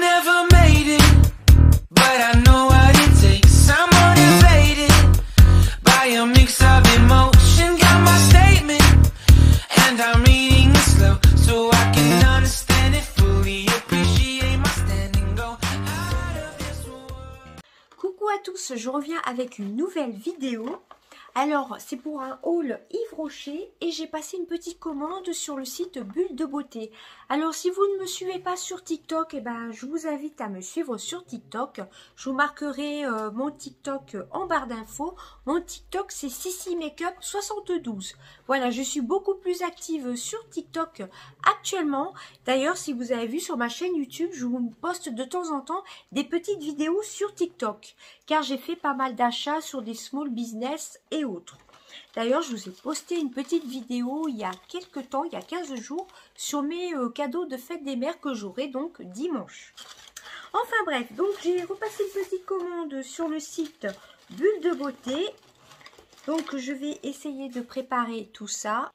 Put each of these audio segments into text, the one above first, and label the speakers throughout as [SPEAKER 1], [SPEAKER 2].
[SPEAKER 1] never made it, but I know what it takes. I'm motivated by a mix of emotion. Got my statement, and I'm reading it slow so I can understand it fully. Appreciate my standing, go out of this world.
[SPEAKER 2] Coucou à tous, je reviens avec une nouvelle vidéo. Alors, c'est pour un haul Yves Rocher et j'ai passé une petite commande sur le site Bulle de Beauté. Alors, si vous ne me suivez pas sur TikTok, eh ben, je vous invite à me suivre sur TikTok. Je vous marquerai mon TikTok en barre d'infos. Mon TikTok, c'est Sissi Makeup 72. Voilà, je suis beaucoup plus active sur TikTok actuellement. D'ailleurs, si vous avez vu sur ma chaîne YouTube, je vous poste de temps en temps des petites vidéos sur TikTok. Car j'ai fait pas mal d'achats sur des small business et autres. D'ailleurs, je vous ai posté une petite vidéo il y a quelques temps, il y a 15 jours, sur mes cadeaux de fête des mères que j'aurai donc dimanche. Enfin bref, donc j'ai repassé une petite commande sur le site Bulle de Beauté. Donc je vais essayer de préparer tout ça.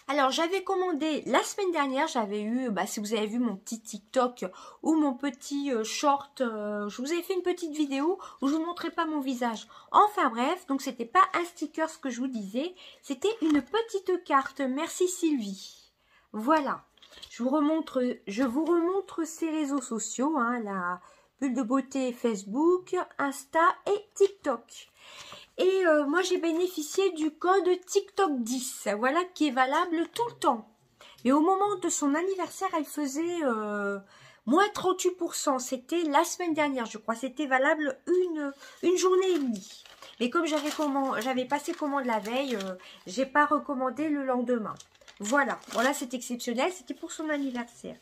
[SPEAKER 2] Alors, j'avais commandé la semaine dernière, j'avais eu, si vous avez vu mon petit TikTok ou mon petit short, je vous avais fait une petite vidéo où je vous montrais pas mon visage. Enfin bref, donc c'était pas un sticker ce que je vous disais, c'était une petite carte. Merci Sylvie. Voilà, je vous remontre ces réseaux sociaux, hein, la Bulle de Beauté Facebook, Insta et TikTok. Et moi, j'ai bénéficié du code TikTok 10, voilà, qui est valable tout le temps. Et au moment de son anniversaire, elle faisait moins 38%. C'était la semaine dernière, je crois. C'était valable une journée et demie. Mais comme j'avais passé commande la veille, j'ai pas recommandé le lendemain. Voilà, voilà, c'est exceptionnel. C'était pour son anniversaire.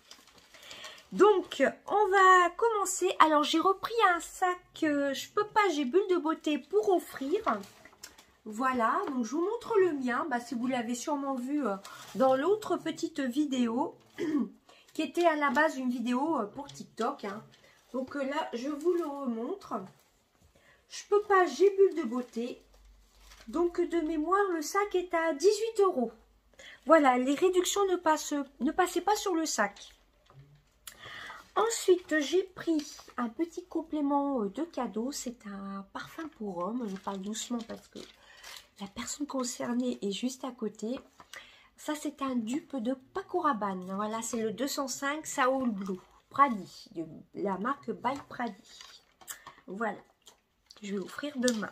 [SPEAKER 2] Donc, on va commencer. Alors, j'ai repris un sac, je peux pas, j'ai Bulle de Beauté pour offrir. Voilà, donc je vous montre le mien, si vous l'avez sûrement vu dans l'autre petite vidéo, qui était à la base une vidéo pour TikTok. Hein. Donc là, je vous le remontre. Je peux pas, j'ai Bulle de Beauté. Donc, de mémoire, le sac est à 18 €. Voilà, les réductions ne passaient pas sur le sac. Ensuite, j'ai pris un petit complément de cadeau. C'est un parfum pour homme. Je parle doucement parce que la personne concernée est juste à côté. Ça, c'est un dupe de Paco Rabanne. Voilà, c'est le 205 Saoul Blue Pradi, de la marque By Pradi. Voilà, je vais offrir demain.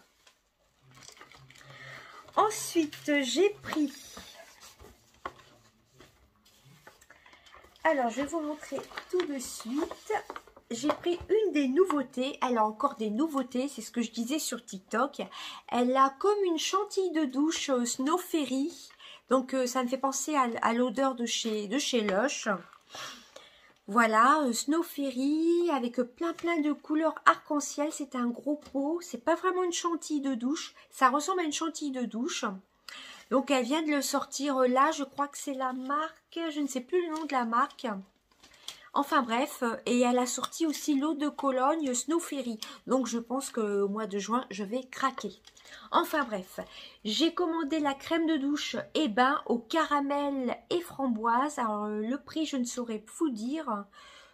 [SPEAKER 2] Ensuite, j'ai pris... Alors, je vais vous montrer tout de suite. J'ai pris une des nouveautés. Elle a encore des nouveautés, c'est ce que je disais sur TikTok. Elle a comme une chantilly de douche Snow Fairy. Donc, ça me fait penser à l'odeur de chez Lush. Voilà, Snow Fairy avec plein de couleurs arc-en-ciel. C'est un gros pot. C'est pas vraiment une chantilly de douche. Ça ressemble à une chantilly de douche. Donc, elle vient de le sortir là. Je crois que c'est la marque. Je ne sais plus le nom de la marque. Enfin bref. Et elle a sorti aussi l'eau de Cologne Snow Fairy. Donc, je pense qu'au mois de juin, je vais craquer. Enfin bref. J'ai commandé la crème de douche et bain au caramel et framboise. Alors, le prix, je ne saurais vous dire.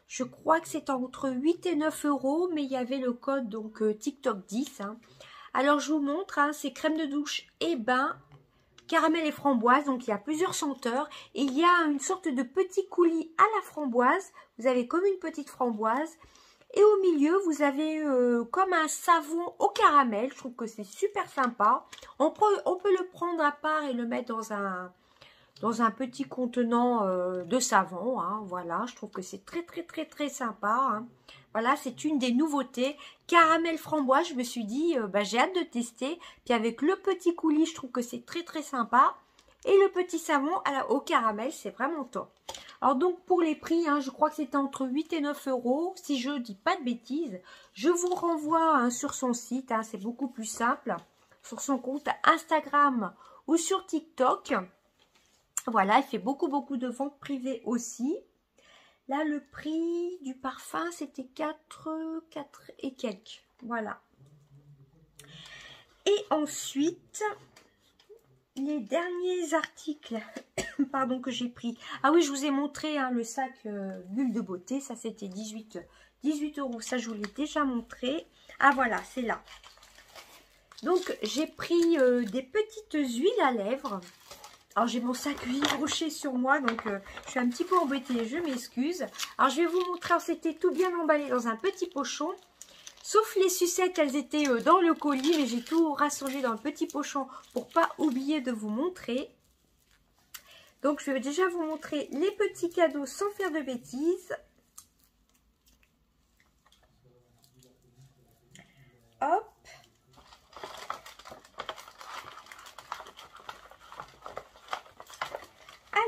[SPEAKER 2] Je crois que c'est entre 8 et 9 €. Mais il y avait le code donc TikTok 10. Hein. Alors, je vous montre. Hein, c'est crème de douche et bain. Caramel et framboise, donc il y a plusieurs senteurs. Et il y a une sorte de petit coulis à la framboise. Vous avez comme une petite framboise. Et au milieu, vous avez comme un savon au caramel. Je trouve que c'est super sympa. On peut le prendre à part et le mettre dans un petit contenant de savon. Hein, voilà, je trouve que c'est très sympa. Hein. Voilà, c'est une des nouveautés. Caramel framboise, je me suis dit, j'ai hâte de tester. Puis avec le petit coulis, je trouve que c'est très sympa. Et le petit savon au caramel, c'est vraiment top. Alors donc pour les prix, hein, je crois que c'était entre 8 et 9 €. Si je dis pas de bêtises, je vous renvoie hein, sur son site. Hein, c'est beaucoup plus simple. Sur son compte Instagram ou sur TikTok. Voilà, elle fait beaucoup de ventes privées aussi. Là, le prix du parfum, c'était 4 et quelques. Voilà. Et ensuite, les derniers articles pardon, que j'ai pris. Ah oui, je vous ai montré hein, le sac Bulle de Beauté. Ça, c'était 18 €. Ça, je vous l'ai déjà montré. Ah voilà, c'est là. Donc, j'ai pris des petites huiles à lèvres. Alors, j'ai mon sac Yves Rocher sur moi. Donc, je suis un petit peu embêtée. Je m'excuse. Alors, je vais vous montrer. C'était tout bien emballé dans un petit pochon. Sauf les sucettes, elles étaient dans le colis, mais j'ai tout rassemblé dans le petit pochon pour pas oublier de vous montrer. Donc, je vais déjà vous montrer les petits cadeaux sans faire de bêtises. Hop.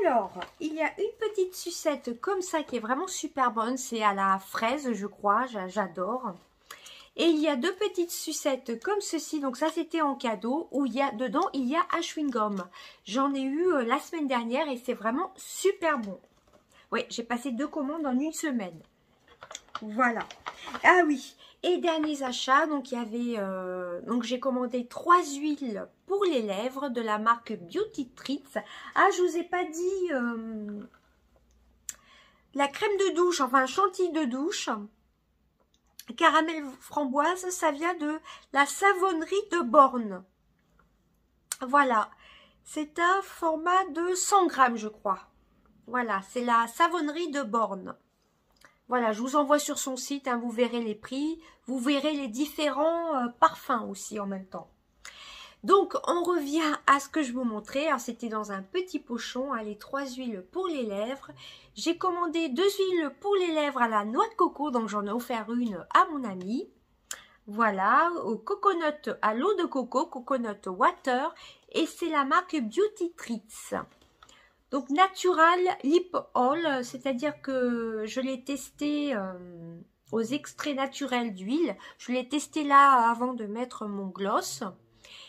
[SPEAKER 2] Alors, il y a une petite sucette comme ça qui est vraiment super bonne. C'est à la fraise, je crois. J'adore. Et il y a deux petites sucettes comme ceci. Donc ça, c'était en cadeau. Où dedans, il y a un chewing-gum. J'en ai eu la semaine dernière et c'est vraiment super bon. Oui, j'ai passé 2 commandes en une semaine. Voilà. Ah oui. Et derniers achats. Donc, il y avait... donc, j'ai commandé 3 huiles pour les lèvres de la marque Beauty Treats. Ah, je vous ai pas dit... la crème de douche, enfin, chantilly de douche. Caramel framboise, ça vient de la savonnerie de Borne. Voilà, c'est un format de 100 grammes, je crois. Voilà, c'est la savonnerie de Borne. Voilà, je vous envoie sur son site, hein, vous verrez les prix, vous verrez les différents parfums aussi en même temps. Donc, on revient à ce que je vous montrais. Alors, c'était dans un petit pochon, hein, les 3 huiles pour les lèvres. J'ai commandé 2 huiles pour les lèvres à la noix de coco, donc j'en ai offert une à mon ami. Voilà, au coconut, à l'eau de coco, coconut water, et c'est la marque Beauty Treats. Donc, Natural Lip Oil, c'est-à-dire que je l'ai testé aux extraits naturels d'huile. Je l'ai testé là avant de mettre mon gloss.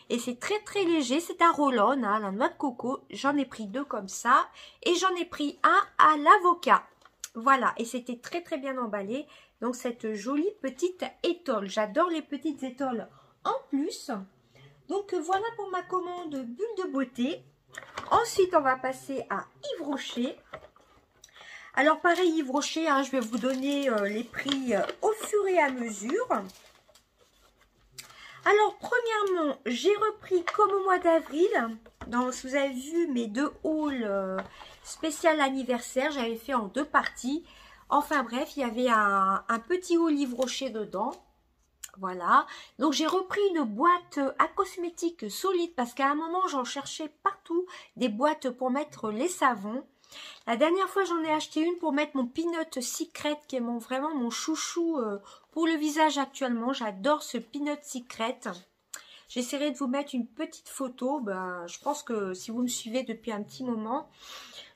[SPEAKER 2] Et c'est très très léger, c'est un roll-on, hein, la noix de coco. J'en ai pris 2 comme ça. Et j'en ai pris un à l'avocat. Voilà, et c'était très très bien emballé. Donc cette jolie petite étole. J'adore les petites étoiles en plus. Donc voilà pour ma commande Bulle de Beauté. Ensuite, on va passer à Yves Rocher. Alors pareil, Yves Rocher, hein, je vais vous donner les prix au fur et à mesure. Alors, premièrement, j'ai repris comme au mois d'avril, si vous avez vu mes 2 hauls spécial anniversaire, j'avais fait en 2 parties. Enfin bref, il y avait un petit haul Yves Rocher dedans. Voilà, donc j'ai repris une boîte à cosmétiques solide parce qu'à un moment, j'en cherchais partout des boîtes pour mettre les savons. La dernière fois, j'en ai acheté une pour mettre mon Peanut Secret, qui est vraiment mon chouchou pour le visage actuellement. J'adore ce Peanut Secret. J'essaierai de vous mettre une petite photo. Ben, je pense que si vous me suivez depuis un petit moment,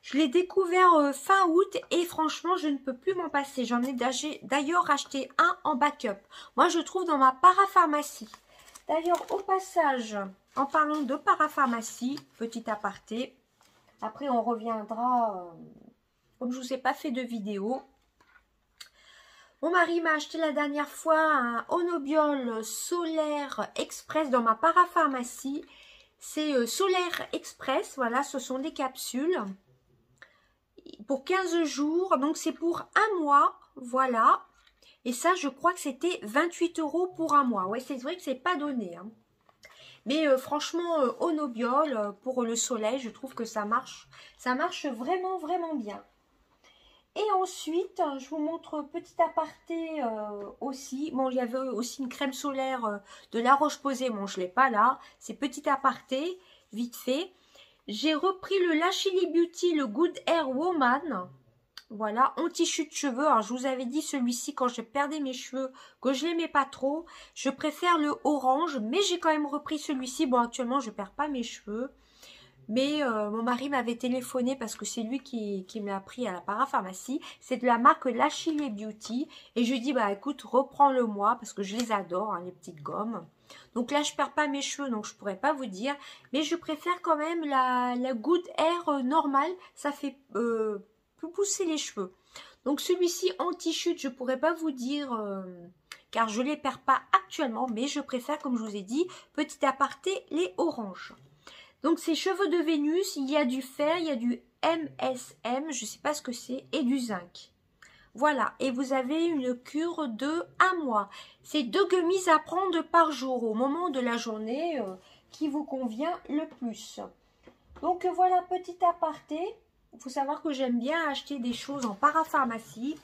[SPEAKER 2] je l'ai découvert fin août et franchement, je ne peux plus m'en passer. J'en ai d'ailleurs acheté un en backup. Moi, je trouve dans ma parapharmacie. D'ailleurs, au passage, en parlant de parapharmacie, petit aparté, après, on reviendra, comme je ne vous ai pas fait de vidéo. Mon mari m'a acheté la dernière fois un Onobiol Solaire Express dans ma parapharmacie. C'est Solaire Express, voilà, ce sont des capsules pour 15 jours. Donc, c'est pour un mois, voilà. Et ça, je crois que c'était 28 € pour un mois. Ouais, c'est vrai que c'est pas donné, hein. Mais franchement, Onobiol, pour le soleil, je trouve que ça marche vraiment, vraiment bien. Et ensuite, je vous montre petit aparté aussi. Bon, il y avait aussi une crème solaire de La Roche-Posay. Bon, je ne l'ai pas là. C'est petit aparté, vite fait. J'ai repris le Lashili Beauty, le Good Hair Woman. Voilà, anti-chute cheveux. Alors, je vous avais dit celui-ci, quand je perdais mes cheveux, que je l'aimais pas trop. Je préfère le orange, mais j'ai quand même repris celui-ci. Bon, actuellement, je perds pas mes cheveux. Mais mon mari m'avait téléphoné parce que c'est lui qui me l'a pris à la parapharmacie. C'est de la marque Lashili Beauty. Et je lui ai dit, bah écoute, reprends-le moi parce que je les adore, hein, les petites gommes. Donc là, je perds pas mes cheveux, donc je pourrais pas vous dire. Mais je préfère quand même la Good Hair normale. Ça fait... pousser les cheveux. Donc celui-ci anti-chute, je pourrais pas vous dire car je les perds pas actuellement, mais je préfère, comme je vous ai dit, petit aparté, les oranges. Donc c'est cheveux de Vénus, il y a du fer, il y a du MSM, je ne sais pas ce que c'est, et du zinc. Voilà, et vous avez une cure de 1 mois. C'est 2 gummies à prendre par jour au moment de la journée qui vous convient le plus. Donc voilà, petit aparté. Il faut savoir que j'aime bien acheter des choses en parapharmacie.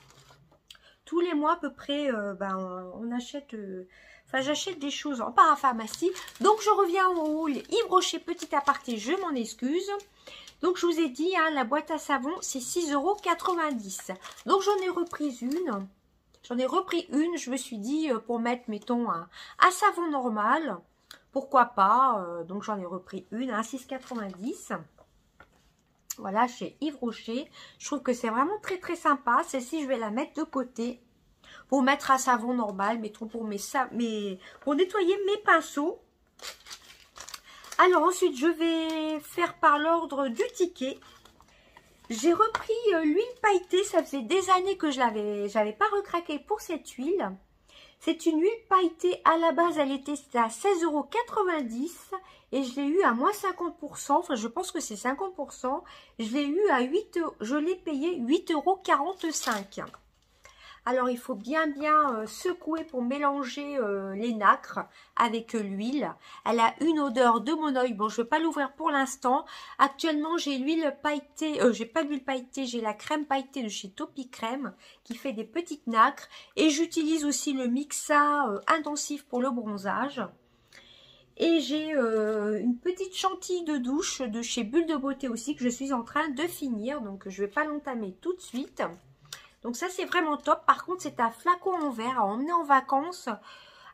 [SPEAKER 2] Tous les mois à peu près, on achète... j'achète des choses en parapharmacie. Donc je reviens au haul Yves Rocher, petit aparté, je m'en excuse. Donc, je vous ai dit, hein, la boîte à savon, c'est 6,90 €. Donc, j'en ai repris une. Je me suis dit, pour mettre, mettons, un savon normal, pourquoi pas. Donc, j'en ai repris une à 6,90 €. Voilà, chez Yves Rocher. Je trouve que c'est vraiment très, très sympa. Celle-ci, je vais la mettre de côté. Pour mettre un savon normal, mettons, pour nettoyer mes pinceaux. Alors ensuite, je vais faire par l'ordre du ticket. J'ai repris l'huile pailletée. Ça faisait des années que j'avais pas recraqué pour cette huile. C'est une huile pailletée. À la base, elle était à 16,90 € et je l'ai eu à moins 50%. Enfin, je pense que c'est 50%. Je l'ai eu à 8 €. Je l'ai payé 8,45 €. Alors, il faut bien secouer pour mélanger les nacres avec l'huile. Elle a une odeur de monoeil. Bon, je ne vais pas l'ouvrir pour l'instant. Actuellement, j'ai l'huile pailletée. J'ai pas l'huile pailletée, j'ai la crème pailletée de chez Topi Crème qui fait des petites nacres. Et j'utilise aussi le Mixa intensif pour le bronzage. Et j'ai une petite chantilly de douche de chez Bulle de Beauté aussi que je suis en train de finir. Donc, je ne vais pas l'entamer tout de suite. Donc ça, c'est vraiment top. Par contre, c'est un flacon en verre à emmener en vacances.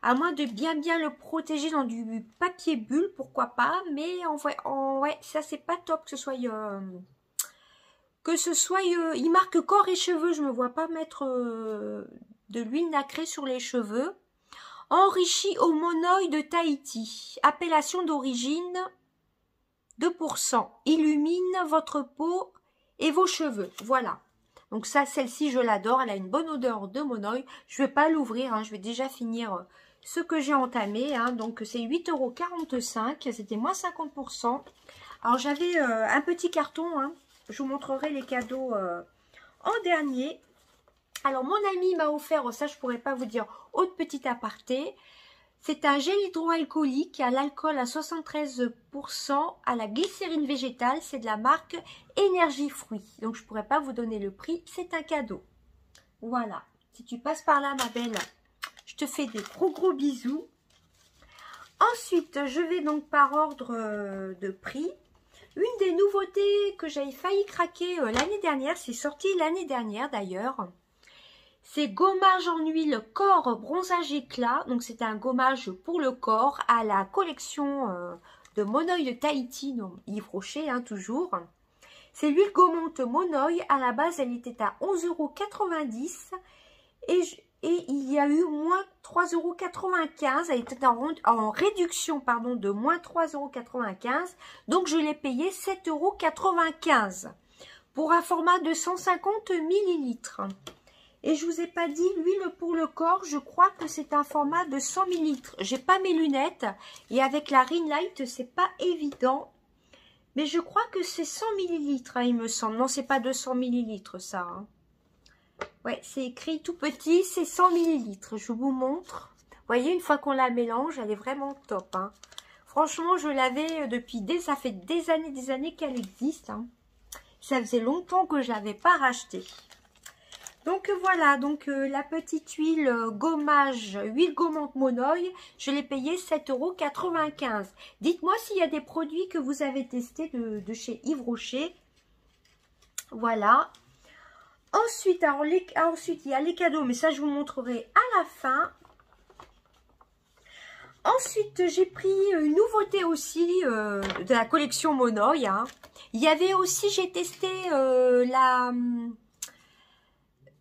[SPEAKER 2] À moins de bien le protéger dans du papier bulle, pourquoi pas. Mais ouais, ça, c'est pas top que ce soit... il marque corps et cheveux. Je me vois pas mettre de l'huile nacrée sur les cheveux. Enrichi au monoeil de Tahiti. Appellation d'origine 2%. Illumine votre peau et vos cheveux. Voilà. Donc ça, celle-ci, je l'adore. Elle a une bonne odeur de monoeil. Je ne vais pas l'ouvrir. Hein. Je vais déjà finir ce que j'ai entamé. Hein. Donc c'est 8,45 €. C'était moins 50%. Alors j'avais un petit carton. Hein. Je vous montrerai les cadeaux en dernier. Alors mon ami m'a offert, ça je ne pourrais pas vous dire, autre petit aparté. C'est un gel hydroalcoolique à l'alcool à 73%, à la glycérine végétale. C'est de la marque Énergie Fruits. Donc, je ne pourrais pas vous donner le prix. C'est un cadeau. Voilà. Si tu passes par là, ma belle, je te fais des gros bisous. Ensuite, je vais donc par ordre de prix. Une des nouveautés que j'avais failli craquer l'année dernière, c'est sorti l'année dernière d'ailleurs. C'est gommage en huile corps bronzage éclat. Donc c'est un gommage pour le corps à la collection de monoeil de Tahiti, donc Yves Rocher hein, toujours. C'est l'huile gommante monoeil. À la base elle était à 11,90 € et il y a eu moins 3,95 €. Elle était en réduction pardon, de moins 3,95 €. Donc je l'ai payé 7,95 € pour un format de 150 ml. Et je vous ai pas dit, l'huile pour le corps, je crois que c'est un format de 100 ml. J'ai pas mes lunettes et avec la ring light, c'est pas évident. Mais je crois que c'est 100 ml, hein, il me semble. Non, c'est pas 200 ml ça. Hein. Ouais, c'est écrit tout petit, c'est 100 ml. Je vous montre. Vous voyez, une fois qu'on la mélange, elle est vraiment top. Hein. Franchement, je l'avais depuis ça fait des années qu'elle existe. Hein. Ça faisait longtemps que je l'avais pas racheté. Donc voilà, donc la petite huile gommage, huile gommante monoeil, je l'ai payé 7,95 €. Dites-moi s'il y a des produits que vous avez testés de chez Yves Rocher. Voilà. Ensuite, ensuite, il y a les cadeaux, mais ça je vous montrerai à la fin. Ensuite, j'ai pris une nouveauté aussi de la collection monoeil. Hein. Il y avait aussi, j'ai testé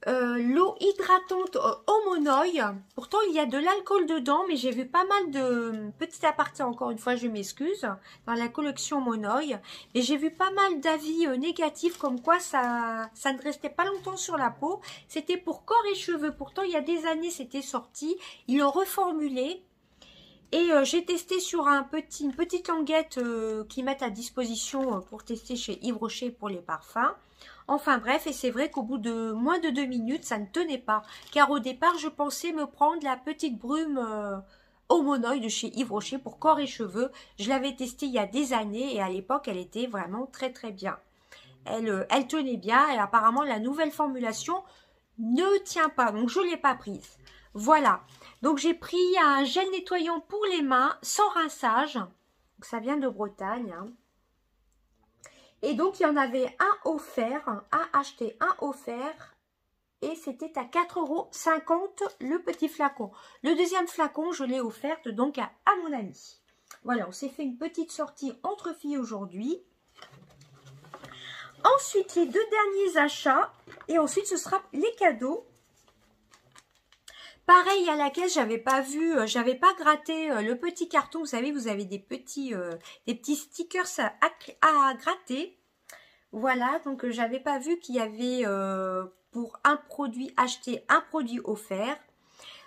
[SPEAKER 2] l'eau hydratante au monoeil. Pourtant, il y a de l'alcool dedans, mais j'ai vu pas mal de... Petit aparté, encore une fois, je m'excuse, dans la collection monoeil. Et j'ai vu pas mal d'avis négatifs, comme quoi ça ne restait pas longtemps sur la peau. C'était pour corps et cheveux. Pourtant, il y a des années, c'était sorti. Ils l'ont reformulé. Et j'ai testé sur une petite languette qu'ils mettent à disposition pour tester chez Yves Rocher pour les parfums. Enfin bref, et c'est vrai qu'au bout de moins de 2 minutes, ça ne tenait pas. Car au départ, je pensais me prendre la petite brume Homonoï de chez Yves Rocher pour corps et cheveux. Je l'avais testée il y a des années et à l'époque, elle était vraiment très très bien. Elle tenait bien et apparemment la nouvelle formulation ne tient pas, donc je ne l'ai pas prise. Voilà, donc j'ai pris un gel nettoyant pour les mains sans rinçage. Donc, ça vient de Bretagne. Hein. Et donc il y en avait un offert, à acheter, un offert. Et c'était à 4,50 € le petit flacon. Le deuxième flacon, je l'ai offerte donc à mon ami. Voilà, on s'est fait une petite sortie entre filles aujourd'hui. Ensuite, les 2 derniers achats. Et ensuite, ce sera les cadeaux. Pareil, à la caisse, j'avais pas vu, j'avais pas gratté le petit carton. Vous savez, vous avez des petits stickers à gratter. Voilà, donc j'avais pas vu qu'il y avait pour un produit acheté, un produit offert.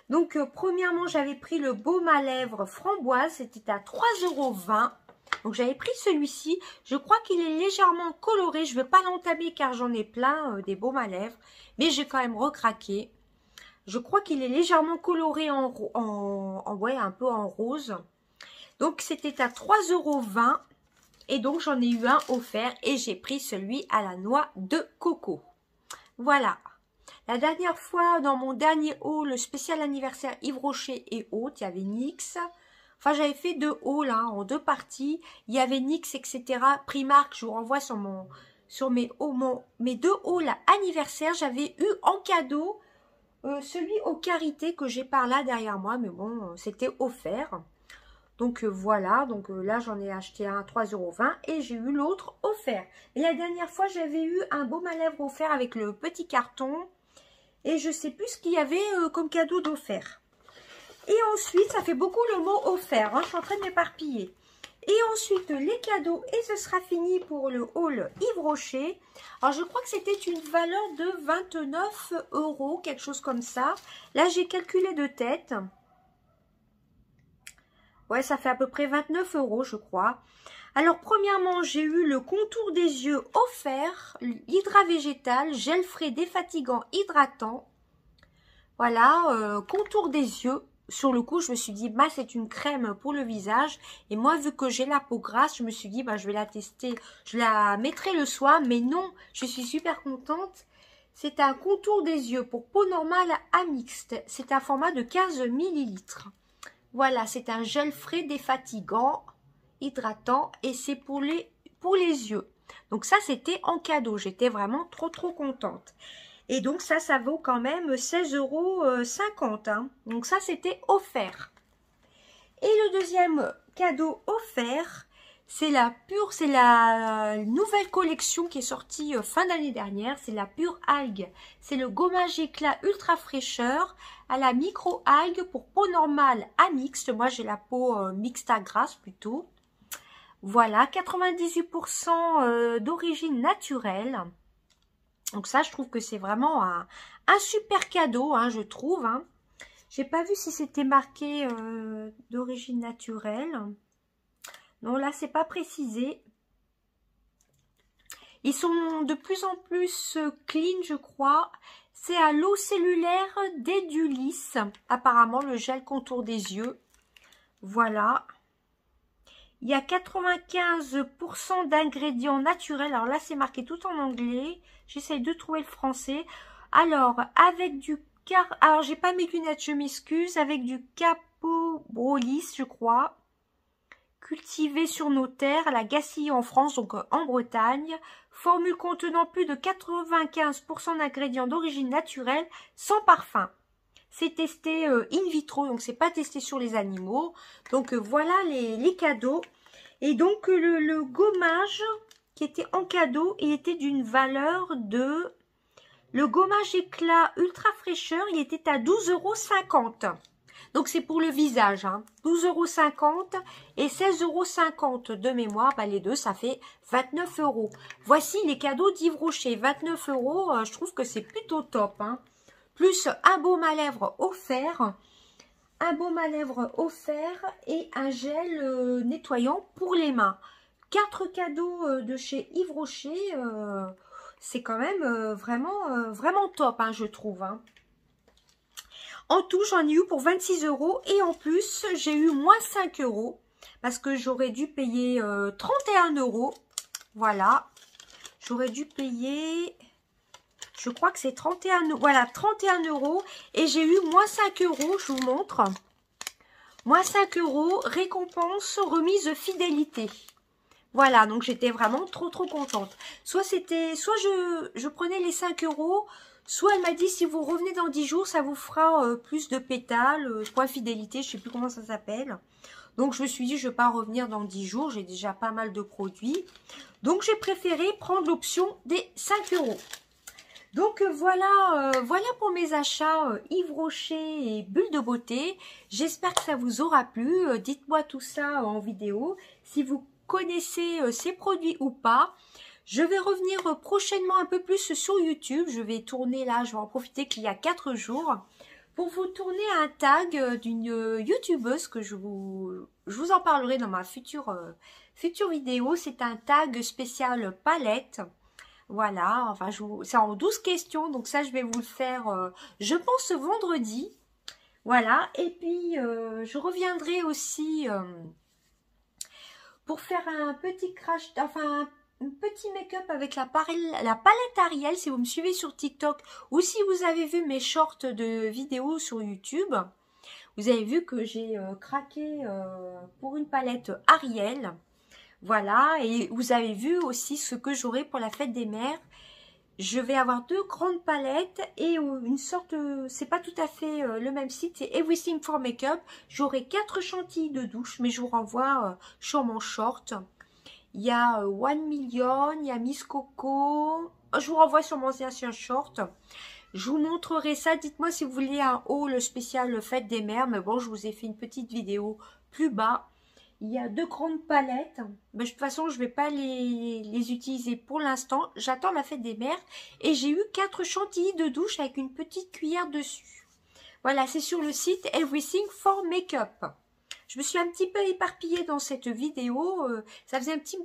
[SPEAKER 2] Donc, premièrement, j'avais pris le baume à lèvres framboise. C'était à 3,20 €. Donc, j'avais pris celui-ci. Je crois qu'il est légèrement coloré. Je ne vais pas l'entamer car j'en ai plein des baumes à lèvres. Mais j'ai quand même recraqué. Je crois qu'il est légèrement coloré ouais, un peu en rose. Donc, c'était à 3,20 €. Et donc, j'en ai eu un offert. Et j'ai pris celui à la noix de coco. Voilà. La dernière fois, dans mon dernier haul, le spécial anniversaire Yves Rocher et autres, il y avait NYX. Enfin, j'avais fait 2 hauls hein, en 2 parties. Il y avait NYX, etc. Primark, je vous renvoie sur mes 2 hauls anniversaire. J'avais eu en cadeau celui au Karité que j'ai par là derrière moi. Mais bon, c'était offert. Donc voilà, donc là j'en ai acheté un à 3,20 € et j'ai eu l'autre offert. Et la dernière fois, j'avais eu un baume à lèvres offert avec le petit carton. Et je sais plus ce qu'il y avait comme cadeau d'offert. Et ensuite, ça fait beaucoup le mot offert. Hein, je suis en train de m'éparpiller. Et ensuite, les cadeaux. Et ce sera fini pour le haul Yves Rocher. Alors, je crois que c'était une valeur de 29 €, quelque chose comme ça. Là, j'ai calculé de tête. Ouais, ça fait à peu près 29 €, je crois. Alors, premièrement, j'ai eu le contour des yeux offert, l'hydra végétal, gel frais défatigant hydratant. Voilà, contour des yeux. Sur le coup, je me suis dit, bah, c'est une crème pour le visage. Et moi, vu que j'ai la peau grasse, je me suis dit, bah, je vais la tester. Je la mettrai le soir, mais non, je suis super contente. C'est un contour des yeux pour peau normale à mixte. C'est un format de 15 ml. Voilà, c'est un gel frais défatigant, hydratant et c'est pour les yeux. Donc ça, c'était en cadeau. J'étais vraiment trop contente. Et donc ça vaut quand même 16,50 €. Hein. Donc ça, c'était offert. Et le deuxième cadeau offert, c'est la nouvelle collection qui est sortie fin d'année dernière. C'est la pure algue. C'est le gommage éclat ultra fraîcheur à la micro algue pour peau normale à mixte. Moi, j'ai la peau mixte à grasse plutôt. Voilà, 98% d'origine naturelle. Donc ça, je trouve que c'est vraiment un super cadeau, hein, je trouve. Hein. J'ai pas vu si c'était marqué d'origine naturelle. Non, là, c'est pas précisé. Ils sont de plus en plus clean, je crois. C'est à l'eau cellulaire d'Edulis. Apparemment, le gel contour des yeux. Voilà. Il y a 95% d'ingrédients naturels. Alors là, c'est marqué tout en anglais. J'essaye de trouver le français. Alors, avec du... Alors, j'ai pas mes lunettes, je m'excuse. Avec du Capobrolis, je crois. Cultivé sur nos terres, à la Gacilly en France, donc en Bretagne. Formule contenant plus de 95% d'ingrédients d'origine naturelle, sans parfum. C'est testé in vitro, donc c'est pas testé sur les animaux. Donc voilà les cadeaux. Et donc le gommage qui était en cadeau, il était d'une valeur de... Le gommage éclat ultra fraîcheur, il était à 12,50 €. Donc c'est pour le visage, hein. 12,50 € et 16,50 € de mémoire. Bah, les deux, ça fait 29 €. Voici les cadeaux d'Yves Rocher. 29 €, je trouve que c'est plutôt top, hein. Plus un baume à lèvres offert, un baume à lèvres offert et un gel nettoyant pour les mains. 4 cadeaux de chez Yves Rocher, c'est quand même vraiment top, hein, je trouve. Hein. En tout, j'en ai eu pour 26 € et en plus, j'ai eu moins 5 € parce que j'aurais dû payer 31 €. Voilà, j'aurais dû payer, je crois que c'est 31 €. Voilà, 31 € et j'ai eu moins 5 €, je vous montre. Moins 5 €, récompense remise fidélité. Voilà, donc j'étais vraiment trop contente. Soit je prenais les 5 €, soit elle m'a dit si vous revenez dans 10 jours, ça vous fera plus de pétales, point fidélité, je sais plus comment ça s'appelle. Donc je me suis dit je vais pas revenir dans 10 jours, j'ai déjà pas mal de produits. Donc j'ai préféré prendre l'option des 5 €. Donc voilà pour mes achats Yves Rocher et Bulle de Beauté. J'espère que ça vous aura plu. Dites-moi tout ça en vidéo. Si vous connaissez ces produits ou pas. Je vais revenir prochainement un peu plus sur YouTube. Je vais tourner là, je vais en profiter qu'il y a 4 jours pour vous tourner un tag d'une youtubeuse que je vous en parlerai dans ma future vidéo. C'est un tag spécial palette. Voilà, enfin c'est en 12 questions, donc ça je vais vous le faire, je pense vendredi. Voilà, et puis je reviendrai aussi pour faire un petit crash, enfin un petit make-up avec la palette Ariel, si vous me suivez sur TikTok ou si vous avez vu mes shorts de vidéos sur YouTube. Vous avez vu que j'ai craqué pour une palette Ariel. Voilà, et vous avez vu aussi ce que j'aurai pour la fête des mères. Je vais avoir 2 grandes palettes et une sorte, c'est pas tout à fait le même site, c'est Everything for Makeup. J'aurai 4 chantilly de douche, mais je vous renvoie sur mon short. Il y a One Million, il y a Miss Coco. Je vous renvoie sur mon ancien short. Je vous montrerai ça. Dites-moi si vous voulez un haul spécial fête des mères. Mais bon, je vous ai fait une petite vidéo plus bas. Il y a 2 grandes palettes. Mais de toute façon, je ne vais pas les utiliser pour l'instant. J'attends la fête des mères. Et j'ai eu 4 chantilly de douche avec une petite cuillère dessus. Voilà, c'est sur le site Everything for Makeup. Je me suis un petit peu éparpillée dans cette vidéo. Ça faisait un petit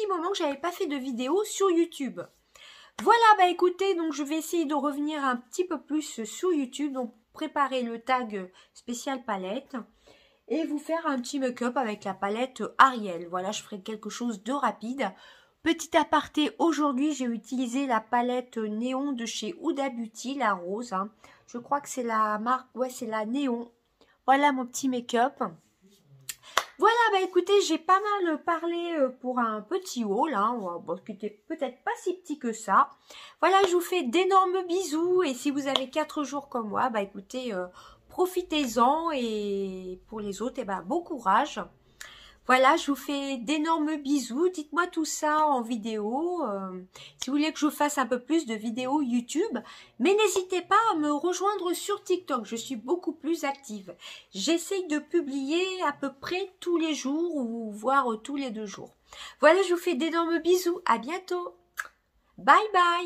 [SPEAKER 2] moment que je n'avais pas fait de vidéo sur YouTube. Voilà, bah écoutez, donc je vais essayer de revenir un petit peu plus sur YouTube. Donc préparer le tag spécial palette. Et vous faire un petit make-up avec la palette Ariel. Voilà, je ferai quelque chose de rapide. Petit aparté, aujourd'hui, j'ai utilisé la palette Néon de chez Huda Beauty, la rose. Hein. Je crois que c'est la marque, ouais, c'est la Néon. Voilà mon petit make-up. Voilà, bah écoutez, j'ai pas mal parlé pour un petit haul, hein, bon, qui était peut-être pas si petit que ça. Voilà, je vous fais d'énormes bisous et si vous avez 4 jours comme moi, bah écoutez, profitez-en et pour les autres, eh ben, bon courage. Voilà, je vous fais d'énormes bisous. Dites-moi tout ça en vidéo. Si vous voulez que je vous fasse un peu plus de vidéos YouTube. Mais n'hésitez pas à me rejoindre sur TikTok. Je suis beaucoup plus active. J'essaye de publier à peu près tous les jours ou voire tous les 2 jours. Voilà, je vous fais d'énormes bisous. À bientôt. Bye bye.